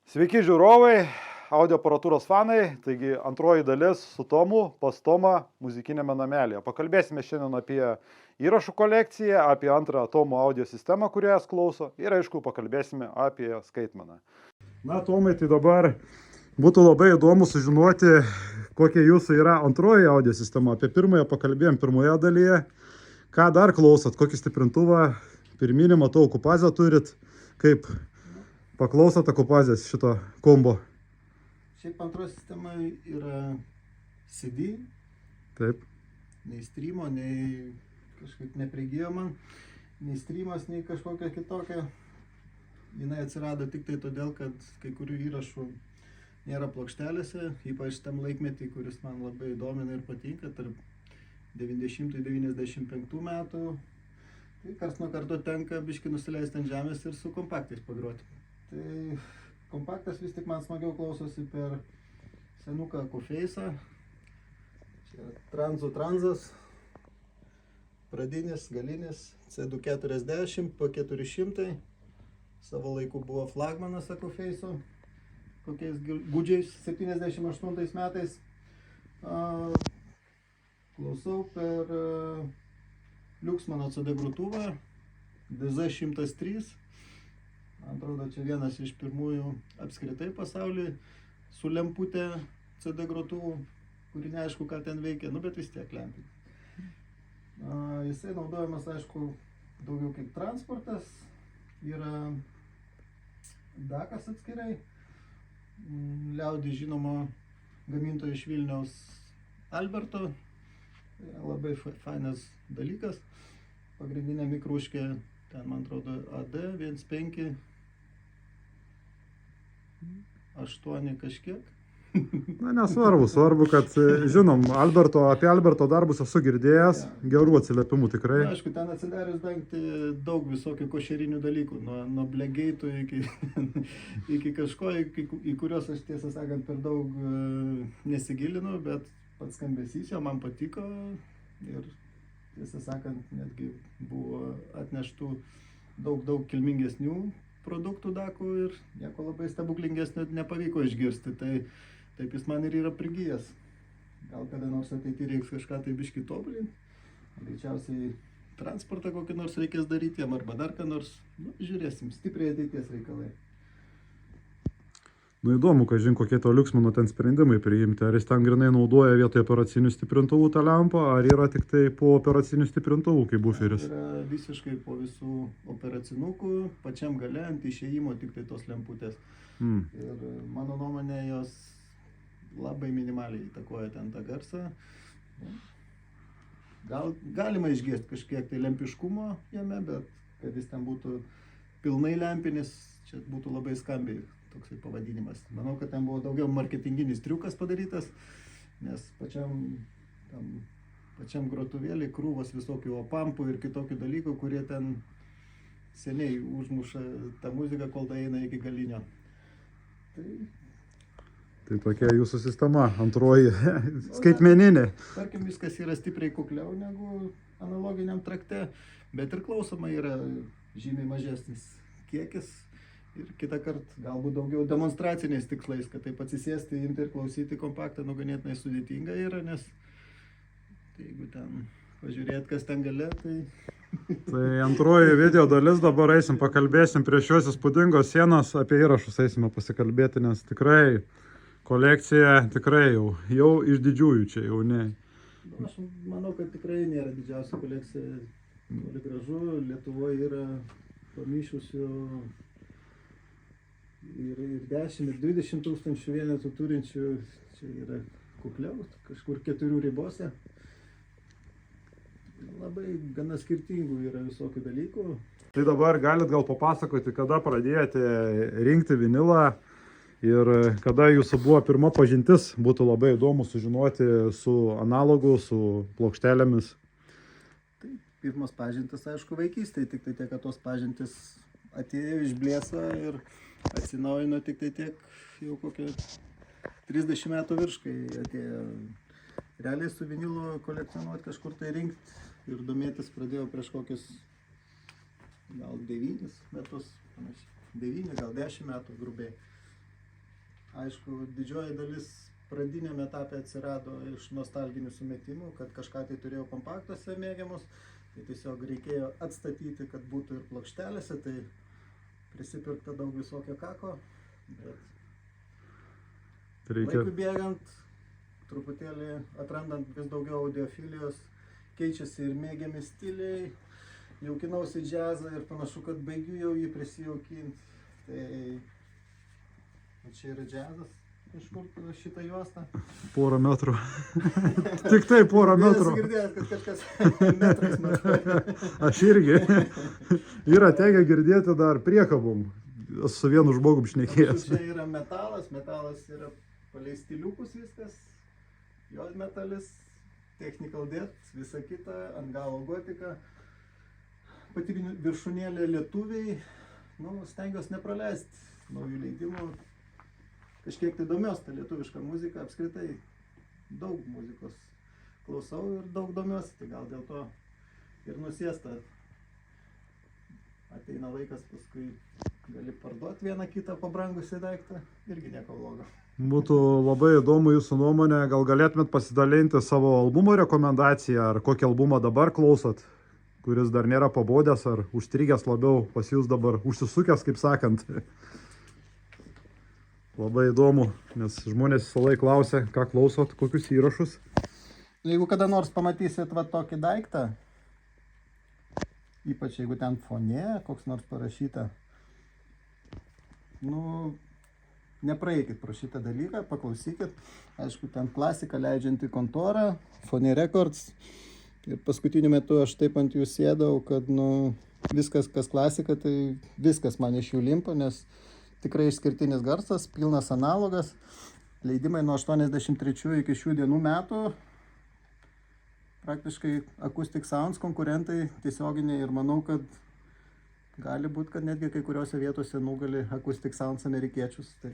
Sveiki žiūrovai, audio aparatūros fanai, taigi antroji dalis su Tomu pas Tomą muzikinėme namelėje. Pakalbėsime šiandien apie įrašų kolekciją, apie antrą Tomo audio sistemą, kurią jas klauso ir aišku pakalbėsime apie skaitmeną. Na Tomai, tai dabar būtų labai įdomu sužinoti, kokia jūsų yra antroji audio sistema. Apie pirmąją pakalbėjom pirmoje dalyje. Ką dar klausot, kokį stiprintuvą, pirminį matau okupazę turit, kaip paklausot okupazės šito kombo? Šiaip antroji sistema yra CD. Taip. Nei streamo, nei kažkaip neprigijo man. Nei streamas, nei kažkokia kitokia. Jinai atsirado tik tai todėl, kad kai kurių įrašų nėra plokštelėse, ypač tam laikmetį, kuris man labai domina ir patinka, tarp 90-95 metų. Tai karts nuo karto tenka biškį nusileisti ant žemės ir su kompaktais pagroti. Tai kompaktas vis tik man smagiau klausosi per senuką Akufeisą. Čia Transas, pradinis, galinis, C240, P400. Savo laiku buvo flagmanas Akufeiso, kokiais gudžiais 78 metais. Klausau per Liuksmano CD grotuvą, DZ103. Man atrodo, čia vienas iš pirmųjų apskritai pasaulyje su lemputė CD grotuvų, kuri neaišku, ką ten veikia, bet vis tiek lempė. Jisai naudojamas, aišku, daugiau kaip transportas. Yra dakas atskirai. Liaudį žinoma gamintojo iš Vilniaus Alberto. Labai fainas dalykas. Pagrindinė mikruškė, ten man atrodo AD15 8 kažkiek. Na, nesvarbu, svarbu, kad žinom, apie Alberto darbus esu girdėjęs, gerų atsiliepimų tikrai. Na, aišku, ten atsidarius dangti daug visokių košerinių dalykų, nuo blegeitų iki kažko, į kuriuos aš tiesą sakant per daug nesigilinu, bet pats skambesys jo man patiko ir tiesą sakant netgi buvo atneštų daug kilmingesnių produktų dakų ir nieko labai stebuklingesnio nepavyko išgirsti, tai taip jis man ir yra prigijęs. Gal kada nors ateityje reiks kažką tai biškį tobulinti, greičiausiai transportą kokį nors reikės daryti jam arba dar ką nors, žiūrėsim, stipriai ateities reikalai. Nu įdomu, kažin kokie to Liuksmano ten sprendimai priimti, ar jis ten grinai naudoja vietoje operacinių stiprintuvų tą lempą, ar yra tik tai po operacinių stiprintuvų kaip buferis? Yra visiškai po visų operacinukų, pačiam gale ant išėjimo tik tai tos lemputės. Ir mano nuomonė jos labai minimaliai įtakoja ten tą garsą. Galima išgirsti kažkiek tai lempiškumo jame, bet kad jis ten būtų pilnai lempinis, čia būtų labai skambiai toksai pavadinimas. Manau, kad ten buvo daugiau marketinginis triukas padarytas, nes pačiam grotuvėlį krūvos visokių opampų ir kitokių dalykų, kurie ten seniai užmuša tą muziką, kol tai eina iki galinio. Tai tokia jūsų sistema, antroji, skaitmeninė. Tarkim, viskas yra stipriai kukliau negu analoginiam trakte, bet ir klausoma yra žymiai mažesnis kiekis. Ir kitą kartą galbūt daugiau demonstraciniais tikslais, kad taip atsisėsti, imti ir klausyti kompaktą ganėtinai sudėtinga yra, nes jeigu ten pažiūrėt, kas ten gale, tai... Tai antroji video dalis, dabar eisim pakalbėsim prie šios įspūdingos sienos, apie įrašus eisime pasikalbėti, nes tikrai kolekcija tikrai jau iš didžiųjų čia jau ne. Aš manau, kad tikrai nėra didžiausia kolekcija, toli gražu, Lietuvoje yra pamišusių ir 10, ir 20 tūkstančių vienetų turinčių, čia yra kukliau, kažkur 4 ribose. Labai gana skirtingų yra visokių dalykų. Tai dabar galit gal papasakoti, kada pradėjote rinkti vinilą ir kada jūsų buvo pirma pažintis, būtų labai įdomu sužinoti su analogu, su plokštelėmis. Tai pirmas pažintis, aišku, vaikystėje, tik tai tiek, kad tos pažintis atėjo iš blėso ir atsinaujino tik tai tiek jau kokie 30 metų virš, kai atėjo realiai su vinilu kolekcionuoti, kažkur tai rinkti ir domėtis pradėjau prieš kokius gal 9 metus, 9, gal 10 metų grubiai. Aišku, didžioji dalis pradiniam etapė atsirado iš nostalginių sumetimų, kad kažką tai turėjau kompaktuose mėgiamus, tai tiesiog reikėjo atstatyti, kad būtų ir plokštelėse, tai prisipirkta daug visokio kako, bet Reikia... laikui bėgant, truputėlį atrandant vis daugiau audiofilijos, keičiasi ir mėgiami stiliai, jaukinausi džiazą ir panašu, kad baigiu jau jį prisijaukinti. Tai čia yra džiazas, iš kur šitą juostą. Porą metrų. Tik tai porą metrų. Esu girdėjęs, kad kažkas metrais matuoja. Aš irgi. Yra tekę girdėti dar priekabom. Su vienu žmogum šnekėjęs. Čia yra metalas yra palei stiliukus viskas. Jodmetalis, technical depth, visa kita, ant galo gotika. Pati viršūnėlė lietuviai, stengiuosi nepraleisti naujų leidimų. Kažkiek tai domiuosi tą lietuvišką muziką, apskritai daug muzikos klausau ir daug domiuosi, tai gal dėl to ir nusėsta. Ateina laikas, paskui gali parduoti vieną kitą pabrangusį daiktą, irgi nieko blogo. Būtų labai įdomu jūsų nuomonė, gal galėtumėt pasidalinti savo albumo rekomendaciją, ar kokį albumą dabar klausot, kuris dar nėra pabodęs, ar užstrigęs labiau pas jūs dabar, užsisukęs, kaip sakant. Labai įdomu, nes žmonės visą laiką klausia, ką klausot, kokius įrašus. Jeigu kada nors pamatysit va tokį daiktą, ypač jeigu ten fone koks nors parašyta, nepraeikit pro šitą dalyką, paklausykit. Aišku, ten klasika leidžianti kontorą, Fone Records. Ir paskutiniu metu aš taip ant jų sėdau, kad viskas, kas klasika, tai viskas man iš jų limpa, nes tikrai išskirtinis garsas, pilnas analogas. Leidimai nuo 83 iki šių dienų metų. Praktiškai Acoustic Sounds konkurentai tiesioginiai ir manau, kad gali būti, kad netgi kai kuriuose vietose nugali Acoustic Sounds amerikiečius. Tai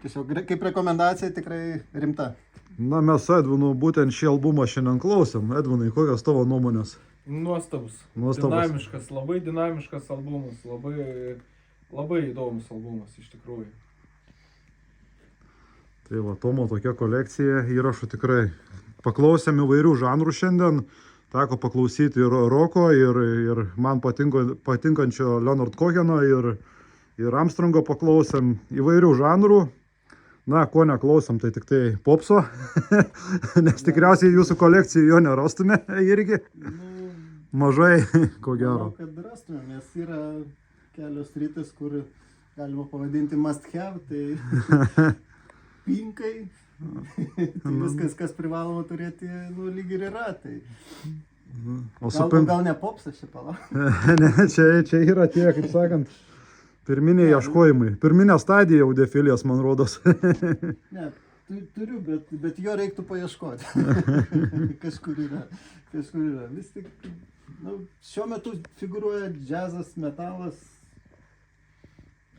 tiesiog kaip rekomendacija tikrai rimta. Na, mes su Edvinu būtent šį albumą šiandien klausėm. Edvinai, kokios tavo nuomonės? Nuostabus. Dinamiškas, labai dinamiškas albumas, labai įdomus albumas iš tikrųjų. Tai va, Tomo tokia kolekcija įrašų tikrai. Paklausėm įvairių žanrų šiandien. Teko paklausyti ir roko, ir man patinkančio Leonard Coheno, ir Armstrongo paklausėm įvairių žanrų. Na, ko neklausėm, tai tik tai popso, nes tikriausiai jūsų kolekcijų jo nerastume irgi. Mažai, ko gero. Manau, kad rastume, nes yra kelios rytis, kur galima pavadinti must have, tai pinkai. Tai viskas, kas privaloma turėti, lyg ir yra. Tai gal ne popsas čia palauk. Ne, čia yra tie, kaip sakant, pirminiai ieškojimai. Pirminė stadija audiofilijos, man rodos. Ne, turiu, bet jo reiktų paieškoti. Kažkur yra. Vis tik, šiuo metu figūruoja džiazas, metalas.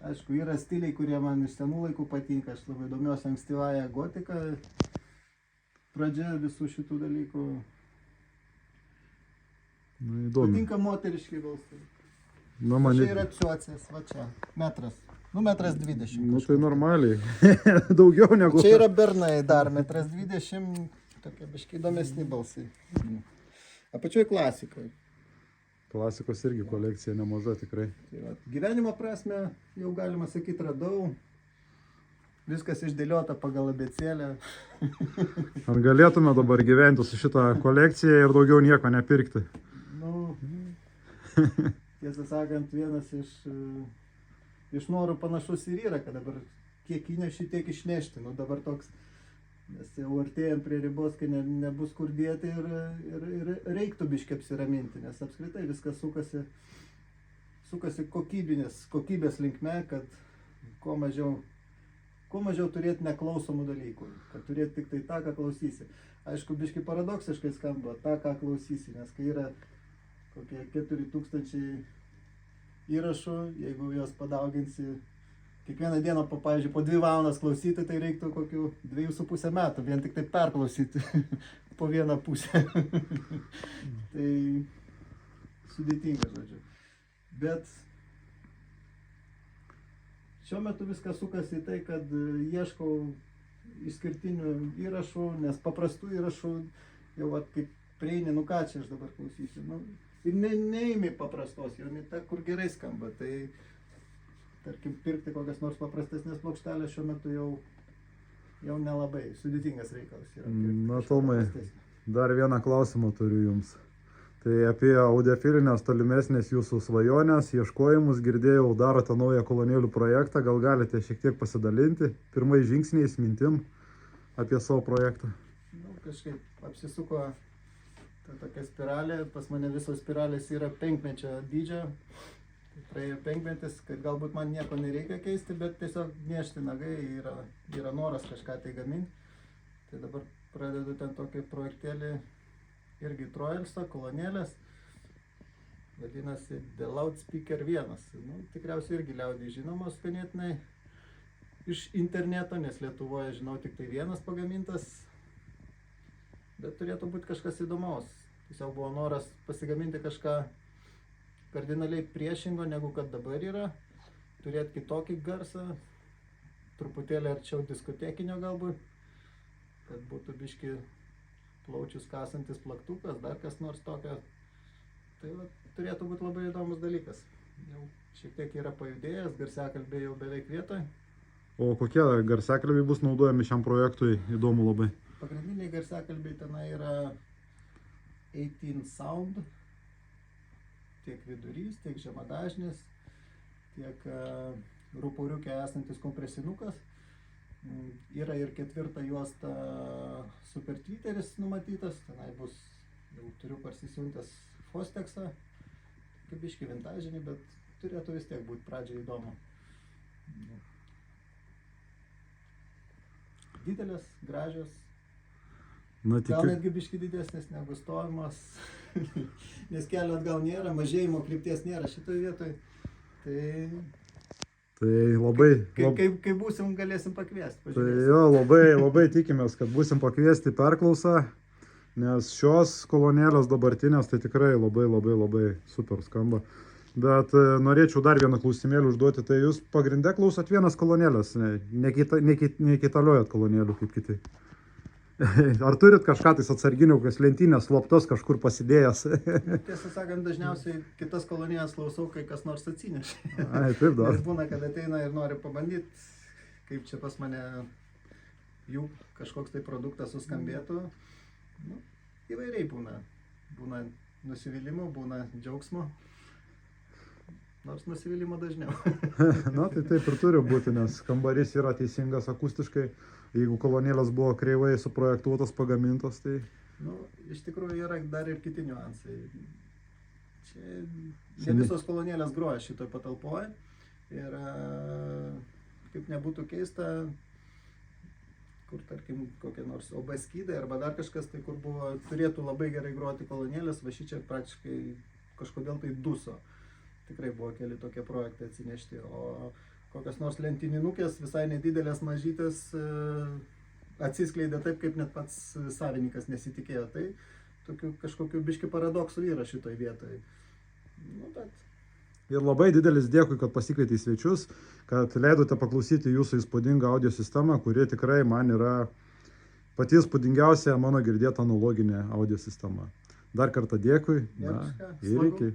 Aišku, yra stiliai, kurie man iš senų laikų patinka. Aš labai domiuosi ankstyvąją gotiką. Pradžia visų šitų dalykų. Įdomu. Patinka moteriški balsai. Čia yra psiuacės, va čia, metras. 1,20 m. Tai normaliai. Daugiau negu... Čia yra bernai dar, 1,20 m. Tokie biškai įdomesni balsai. Apačioj klasikoje. Klasikos irgi kolekcija nemaža tikrai. Tai va, gyvenimo prasme, jau galima sakyti, radau. Viskas išdėliota pagal abėcėlę. Ar galėtume dabar gyventi su šitą kolekciją ir daugiau nieko nepirkti? Tiesą sakant, vienas iš norų panašus ir yra, kad dabar kiek įneši, tiek išnešti. Dabar toks, nes jau artėjant prie ribos, kai nebus kur dėti ir reiktų biškai apsiraminti, nes apskritai viskas sukasi kokybės linkme, kad kuo mažiau turėti neklausomų dalykų, kad turėti tik tai tą, ką klausysi. Aišku, biškai paradoksiškai skamba tą, ką klausysi, nes kai yra kokie 4000 įrašų, jeigu juos padauginsi kiekvieną dieną, pavyzdžiui, po 2 valandas klausyti, tai reiktų kokių 2,5 metų, vien tik tai perklausyti po 1,5. Tai sudėtinga, žodžiu. Bet šiuo metu viskas sukasi į tai, kad ieškau išskirtinių įrašų, nes paprastų įrašų jau vat, kaip prieini, nu ką čia aš dabar klausysiu. Nu, ir neimi paprastos, jau ne ta, kur gerai skamba. Tai, tarkim, pirkti kokias nors paprastesnės plokštelės šiuo metu jau nelabai sudėtingas reikalas yra. Na, Tomai, dar vieną klausimą turiu jums. Tai apie audiofilinės tolimesnės jūsų svajonės, ieškojimus, girdėjau, darote naują kolonėlių projektą, gal galite šiek tiek pasidalinti pirmais žingsniais, mintim apie savo projektą? Nu, kažkaip apsisuko ta tokia spiralė, pas mane visos spiralės yra 5-mečio dydžio. Tai praėjo 5-metis, kad galbūt man nieko nereikia keisti, bet tiesiog niešti nagai, yra noras kažką tai gaminti. Tai dabar pradedu ten tokį projektėlį, irgi Troilso, kolonėlės, vadinasi The Loudspeaker 1. Nu, tikriausiai irgi liaudiai žinomos ganėtinai iš interneto, nes Lietuvoje žinau tik tai vienas pagamintas, bet turėtų būti kažkas įdomaus. Tiesiog buvo noras pasigaminti kažką kardinaliai priešingo, negu kad dabar yra, turėti kitokį garsą, truputėlį arčiau diskotekinio galbūt, kad būtų biški plaučius kasantis plaktukas, dar kas nors tokio. Tai va, turėtų būti labai įdomus dalykas. Jau šiek tiek yra pajudėjęs, garsiakalbiai jau beveik vietoj. O kokie garsiakalbiai bus naudojami šiam projektui? Įdomu labai. Pagrindiniai garsiakalbiai tenai yra 18 Sound, tiek vidurys, tiek žemadažnis, tiek rupuriukė esantis kompresinukas. Yra ir 4 juosta Super Twitteris numatytas, tenai bus, jau turiu parsisiuntęs Fosteksą, kaip biški vintažinį, bet turėtų vis tiek būti pradžiai įdomu. Didelės, gražios, gal netgi biški didesnės negu stovimas, nes kelio atgal nėra, mažėjimo krypties nėra šitoje vietoje. Tai labai... Kai būsim, galėsim pakviesti. Tai jo, labai tikimės, kad būsim pakviesti perklausą, nes šios kolonėlės dabartinės tai tikrai labai super skamba. Bet norėčiau dar vieną klausimėlį užduoti, tai jūs pagrinde klausot vienas kolonėlės, nekitaliojat kolonėlių kaip kiti. Ar turit kažką tais atsarginių, kokias lentynės slaptos kažkur pasidėjęs? Tiesą sakant, dažniausiai kitas kolonėles klausau, kai kas nors atsinešė. Ai, taip dar. Nes būna, kad ateina ir nori pabandyti, kaip čia pas mane jų kažkoks tai produktas suskambėtų. Nu, įvairiai būna. Būna nusivylimų, būna džiaugsmo. Nors nusivylimo dažniau. Na, tai taip ir turi būti, nes kambarys yra teisingas akustiškai. Jeigu kolonėlės buvo kreivai suprojektuotas, pagamintos, tai... Nu, iš tikrųjų yra dar ir kiti niuansai. Čia ne visos kolonėlės groja šitoj patalpoje. Ir kaip nebūtų keista, kur tarkim kokie nors OB skydai arba dar kažkas, tai kur buvo, turėtų labai gerai groti kolonėlės, va šičia praktiškai kažkodėl tai duso. Tikrai buvo keli tokie projektai atsinešti, o kokios nors lentyninukės, visai nedidelės mažytės, atsiskleidė taip, kaip net pats savininkas nesitikėjo. Tai tokių kažkokių biški paradoksų yra šitoj vietoj. Nu, bet... Ir labai didelis dėkui, kad pasikvietė į svečius, kad leidote paklausyti jūsų įspūdingą audio sistemą, kuri tikrai man yra pati įspūdingiausia mano girdėta analoginė audio sistema. Dar kartą dėkui. Ja, ir iki.